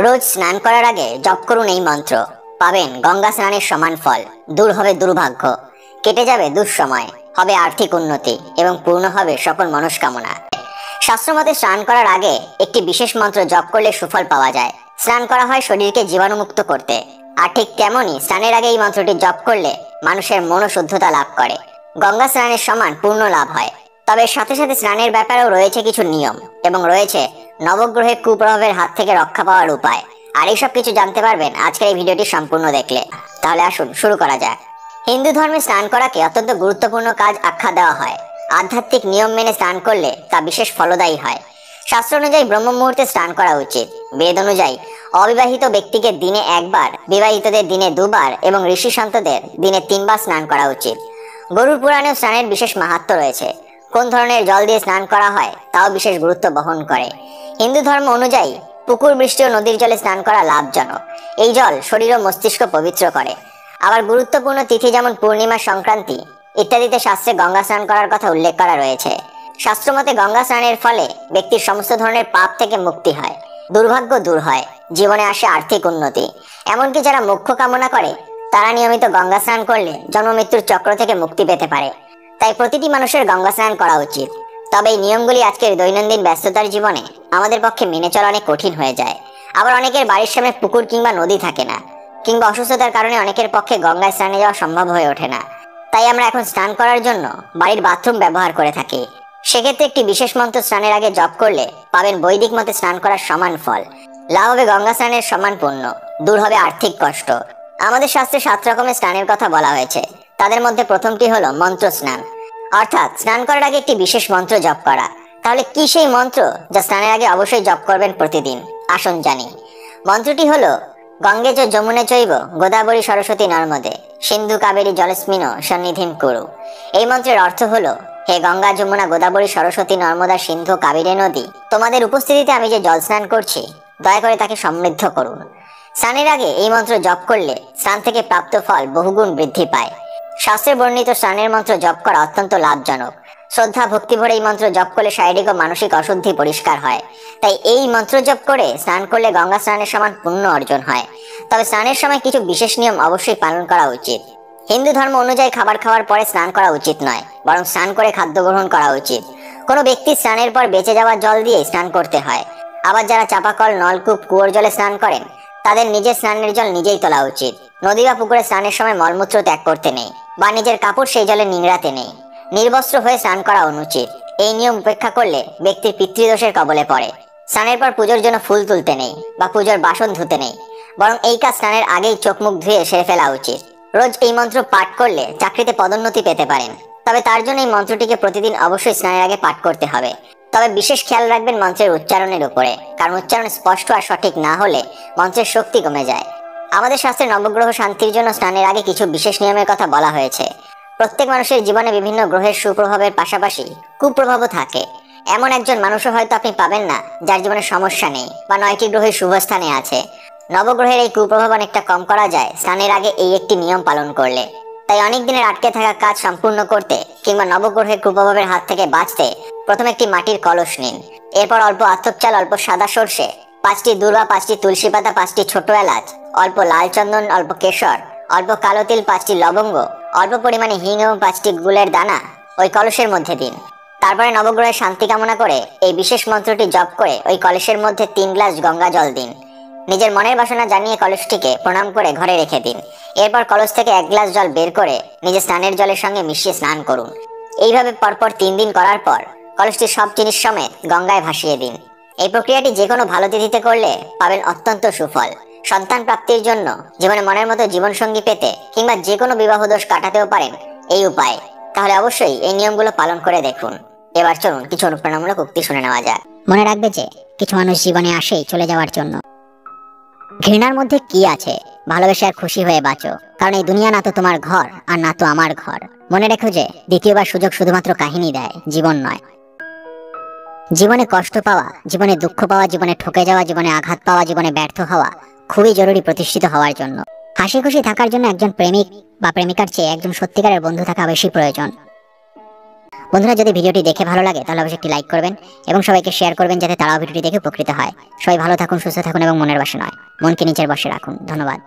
রোজ স্নান করার আগে জপ করুন এই মন্ত্র। পাবেন গঙ্গা স্নানের সমান ফল। দূর হবে দুর্ভাগ্য, কেটে যাবে দুঃসময়, হবে আর্থিক উন্নতি এবং পূর্ণ হবে সকল মনস্কামনা। শাস্ত্রমতে স্নান করার আগে একটি বিশেষ মন্ত্র জপ করলে সুফল পাওয়া যায়। স্নান করা হয় শরীরকে জীবাণুমুক্ত করতে, আর ঠিক তেমনই স্নানের আগে এই মন্ত্রটি জপ করলে মানুষের মনোশুদ্ধতা লাভ করে, গঙ্গা স্নানের সমান পূর্ণ লাভ হয়। তবে সাথে সাথে স্নানের ব্যাপারেও রয়েছে কিছু নিয়ম এবং রয়েছে নবগ্রহের কুপ্রভাবের হাত থেকে রক্ষা পাওয়ার উপায়। আর এইসব কিছু জানতে পারবেন আজকের এই ভিডিওটি সম্পূর্ণ দেখলে। তাহলে আসুন শুরু করা যাক। হিন্দু ধর্মে স্নান করাকে অত্যন্ত গুরুত্বপূর্ণ কাজ আখ্যা দেওয়া হয়। আধ্যাত্মিক নিয়ম মেনে স্নান করলে তা বিশেষ ফলদায়ী হয়। শাস্ত্র অনুযায়ী ব্রহ্ম মুহূর্তে স্নান করা উচিত। বেদ অনুযায়ী অবিবাহিত ব্যক্তিকে দিনে একবার, বিবাহিতদের দিনে দুবার এবং ঋষি সন্তদের দিনে 3 বার স্নান করা উচিত। গরুর পুরাণেও স্নানের বিশেষ মাহাত্ম্য রয়েছে। কোন ধরনের জল দিয়ে স্নান করা হয় তাও বিশেষ গুরুত্ব বহন করে। হিন্দু ধর্ম অনুযায়ী পুকুর, বৃষ্টি ও নদীর জলে স্নান করা লাভজনক। এই জল শরীর ও মস্তিষ্ক পবিত্র করে। আবার গুরুত্বপূর্ণ তিথি যেমন পূর্ণিমা, সংক্রান্তি ইত্যাদিতে শাস্ত্রে গঙ্গা স্নান করার কথা উল্লেখ করা রয়েছে। শাস্ত্রমতে গঙ্গা স্নানের ফলে ব্যক্তির সমস্ত ধরনের পাপ থেকে মুক্তি হয়, দুর্ভাগ্য দূর হয়, জীবনে আসে আর্থিক উন্নতি। এমনকি যারা মোক্ষ কামনা করে তারা নিয়মিত গঙ্গা স্নান করলে জন্ম মৃত্যুর চক্র থেকে মুক্তি পেতে পারে। তাই প্রতিটি মানুষের গঙ্গা স্নান করা উচিত। তবে এই নিয়মগুলি আজকের দৈনন্দিন ব্যস্ততার জীবনে আমাদের পক্ষে মেনে চলা অনেক কঠিন হয়ে যায়। আবার অনেকের বাড়ির সামনে পুকুর কিংবা নদী থাকে না, কিংবা অসুস্থতার কারণে অনেকের পক্ষে গঙ্গায় স্নানে যাওয়া সম্ভব হয়ে ওঠে না। তাই আমরা এখন স্নান করার জন্য বাড়ির বাথরুম ব্যবহার করে থাকি। সেক্ষেত্রে একটি বিশেষ মন্ত্র স্নানের আগে জপ করলে পাবেন বৈদিক মতে স্নান করার সমান ফল। লাভ হবে গঙ্গা স্নানের সমান পুণ্য, দূর হবে আর্থিক কষ্ট। আমাদের শাস্ত্রে 7 রকমের স্নানের কথা বলা হয়েছে। তাদের মধ্যে প্রথমটি হলো মন্ত্র স্নান, অর্থাৎ স্নান করার আগে একটি বিশেষ মন্ত্র জপ করা। তাহলে কি সেই মন্ত্র যা স্নানের আগে অবশ্যই জপ করবেন প্রতিদিন? আসুন জানি। মন্ত্রটি হলো গঙ্গে চ যমুনে চৈব গোদাবরী সরস্বতী নর্মদে সিন্ধু কাবেরী জলস্মিন সন্নিধিম কুরু। এই মন্ত্রের অর্থ হলো, হে গঙ্গা, যমুনা, গোদাবরী, সরস্বতী, নর্মদা, সিন্ধু, কাবেরী নদী, তোমাদের উপস্থিতিতে আমি যে জল স্নান করছি দয়া করে তাকে সমৃদ্ধ করুন। স্নানের আগে এই মন্ত্র জপ করলে স্নান থেকে প্রাপ্ত ফল বহুগুণ বৃদ্ধি পায়। শাস্ত্রে বর্ণিত স্নানের মন্ত্র জপ করা অত্যন্ত লাভজনক। শ্রদ্ধা ভক্তি ভরে এই মন্ত্র জপ করলে শারীরিক ও মানসিক অশুদ্ধি পরিষ্কার হয়। তাই এই মন্ত্র জপ করে স্নান করলে গঙ্গা স্নানের সমান পুণ্য অর্জন হয়। তবে স্নানের সময় কিছু বিশেষ নিয়ম অবশ্যই পালন করা উচিত। হিন্দু ধর্ম অনুযায়ী খাবার খাওয়ার পরে স্নান করা উচিত নয়, বরং স্নান করে খাদ্য গ্রহণ করা উচিত। কোনো ব্যক্তি স্নানের পর বেঁচে যাওয়া জল দিয়ে স্নান করতে হয়। আবার যারা চাপাকল, নলকূপ, কুয়োর জলে স্নান করেন তাদের নিজের স্নানের জল নিজেই তোলা উচিত। নদী বা পুকুরে স্নানের সময় মলমূত্র ত্যাগ করতে নেই বা নিজের কাপড় সেই জলে নিংড়াতে নেই। নির্বস্ত্র হয়ে স্নান করা অনুচিত। এই নিয়ম উপেক্ষা করলে ব্যক্তির পিতৃদোষের কবলে পড়ে। স্নানের পর পুজোর জন্য ফুল তুলতে নেই বা পুজোর বাসন ধুতে নেই, বরং এই কাজ স্নানের আগেই চোখ মুখ ধুয়ে সেরে ফেলা উচিত। রোজ এই মন্ত্র পাঠ করলে চাকরিতে পদোন্নতি পেতে পারেন। তবে তার জন্য এই মন্ত্রটিকে প্রতিদিন অবশ্যই স্নানের আগে পাঠ করতে হবে। তবে বিশেষ খেয়াল রাখবেন মন্ত্রের উচ্চারণের উপরে, কারণ উচ্চারণ স্পষ্ট আর সঠিক না হলে মন্ত্রের শক্তি কমে যায়। আমাদের শাস্ত্রে নবগ্রহ শান্তির জন্য স্নানের আগে কিছু বিশেষ নিয়মের কথা বলা হয়েছে। প্রত্যেক মানুষের জীবনে বিভিন্ন গ্রহের সুপ্রভাবের পাশাপাশি কুপ্রভাবও থাকে। এমন একজন মানুষও হয়তো আপনি পাবেন না যার জীবনে সমস্যা নেই বা 9টি গ্রহের শুভস্থানে আছে। নবগ্রহের এই কুপ্রভাব অনেকটা কম করা যায় স্নানের আগে এই একটি নিয়ম পালন করলে। তাই অনেক দিনের আটকে থাকা কাজ সম্পূর্ণ করতে কিংবা নবগ্রহের কুপ্রভাবের হাত থেকে বাঁচতে প্রথমে একটি মাটির কলস নিন। এরপর অল্প আতপ চাল, অল্প সাদা সর্ষে, 5টি দূর্বা, 5টি তুলসী পাতা, 5টি ছোট এলাচ, অল্প লাল চন্দন, অল্প কেশর, অল্প কালো তিল, 5টি লবঙ্গ, অল্প পরিমাণে হিং এবং 5টি গুলের দানা ওই কলসের মধ্যে দিন। তারপরে নবগ্রহের শান্তি কামনা করে এই বিশেষ মন্ত্রটি জপ করে ওই কলসের মধ্যে 3 গ্লাস গঙ্গা জল দিন। নিজের মনের বাসনা জানিয়ে কলসটিকে প্রণাম করে ঘরে রেখে দিন। এরপর কলস থেকে 1 গ্লাস জল বের করে নিজের স্নানের জলের সঙ্গে মিশিয়ে স্নান করুন। এইভাবে পরপর 3 দিন করার পর কলসটি সব জিনিস সমেত গঙ্গায় ভাসিয়ে দিন। এই প্রক্রিয়াটি যে কোনো ভালো তিথিতে করলে পাবেন অত্যন্ত সুফল। সন্তান প্রাপ্তির জন্য, জীবনে মনের মতো জীবনসঙ্গী পেতে কিংবা যে কোনো বিবাহ দোষ কাটাতেও পারেন এই উপায়। তাহলে অবশ্যই এই নিয়মগুলো পালন করে দেখুন। এবার চলুন কিছু অনুপ্রেরণামূলক উক্তি শুনে নেওয়া যাক। মনে রাখবে যে কিছু মানুষ জীবনে আসেই চলে যাওয়ার জন্য। ঘৃণার মধ্যে কি আছে? ভালোবেসে আর খুশি হয়ে বাঁচো, কারণ এই দুনিয়া না তো তোমার ঘর আর না তো আমার ঘর। মনে রেখো যে দ্বিতীয়বার সুযোগ শুধুমাত্র কাহিনী দেয়, জীবন নয়। জীবনে কষ্ট পাওয়া, জীবনে দুঃখ পাওয়া, জীবনে ঠকে যাওয়া, জীবনে আঘাত পাওয়া, জীবনে ব্যর্থ হওয়া খুবই জরুরি প্রতিষ্ঠিত হওয়ার জন্য। হাসি খুশি থাকার জন্য একজন প্রেমিক বা প্রেমিকার চেয়ে একজন সত্যিকারের বন্ধু থাকা বেশি প্রয়োজন। বন্ধুরা, যদি ভিডিওটি দেখে ভালো লাগে তাহলে অবশ্যই একটি লাইক করবেন এবং সবাইকে শেয়ার করবেন যাতে তারাও ভিডিওটি দেখে উপকৃত হয়। সবাই ভালো থাকুন, সুস্থ থাকুন এবং মনের বশে নয়, মনকে নিচের বশে রাখুন। ধন্যবাদ।